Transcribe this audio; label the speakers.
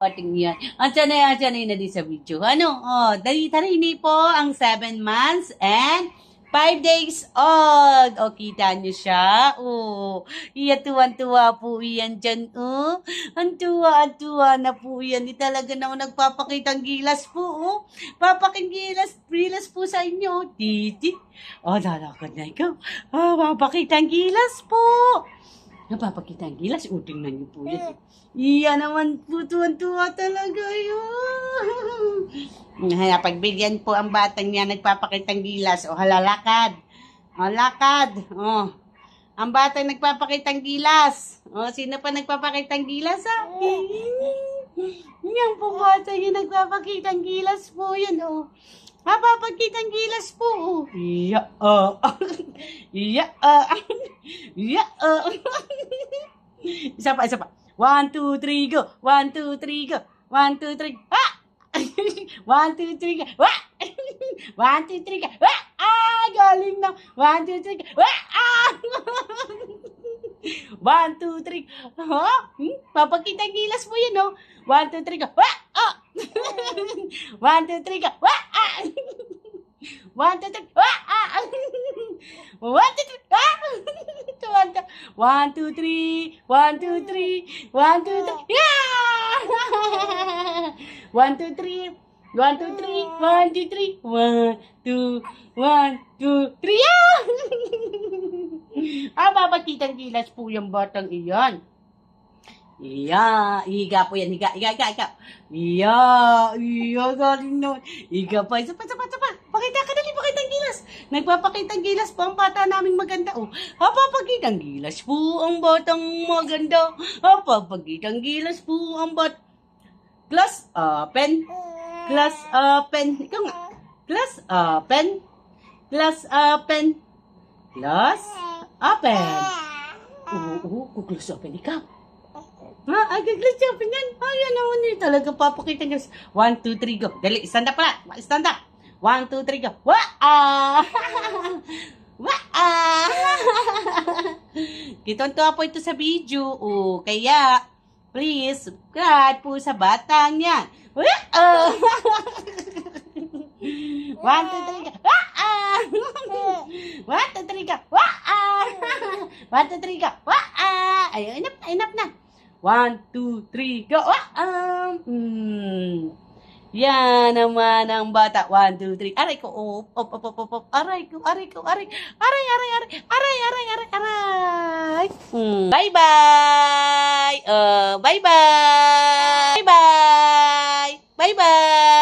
Speaker 1: Pating yan. Andiyan na din sa video. Ano? Oh, dali po ang 7 months and 5 days old. O, kita niyo siya. Oh, tuwan-tuwa po yan dyan. Oh, ang tuwa na po yan. Di talaga na nagpapakitang gilas po. Oh, gilas po sa inyo. Titi. Oh, lalakad na ikaw. Oh, papakitang gilas po. Napapakita ang gilas, tingnan niyo po yan. Iya naman po, tuwan-tuwa talaga yun. Napagbigyan po ang batang niya, nagpapakita ang gilas. O, halalakad. O, lakad. O, ang batang nagpapakita ang gilas. O, sino pa nagpapakita ang gilas, ha? Yan po bata yung nagpapakita ang gilas po yan, o. Papapakita ang gilas po, o. Isa pa. 1, 2, 3, go. 1, 2, 3, go. 1, 2, 3. Ah! 1, 2, 3, go. Wah! 1, 2, 3, go. Wah! Ah! Galing na. 1, 2, 3, go. Wah! Ah! 1, 2, 3. Ha? Papakita ang gilas mo yan, oh. 1, 2, 3, go. Wah! Ah! 1, 2, 3, go. Wah! Ah! 1, 2, 3. Wah! Ah! 1, 2, 3. Ah! 1, 2, 3. 1, 2, 3. 1, 2, 3. Yeah! 1, 2, 3. 1, 2, 3. 1, 2, 3. 1, 2, 1, 2, 3. Yeah! Papakitang gilas po yung batang iyan. Iya, higa po yan, higa. Iya, galing naman. Higa pa, isa pa. Pakita ang gilas. Nagpapakita ang gilas po ang bata naming maganda. Oh, papakita ang gilas po ang batang maganda. Papakita ang gilas po ang Class open. Class open. Ikaw nga. Class open. Class open. Class open. Class open ikaw. Agad-agad open yan. Ayan naman eh. Talaga papakita ng 1, 2, 3, go. Dali, stand up pala. Stand up. 1, 2, 3, go. Kitong-tuwa po ito sa video. Oh, kaya, please, subscribe po sa batang yan. 1, 2, 3, go. 1, 2, 3, go. 1, 2, 3, go. Ay, enough na. 1, 2, 3, go! Yan naman ang bata. 1, 2, 3. Aray ko. Aray ko. Aray. Bye-bye. Bye-bye. Bye-bye.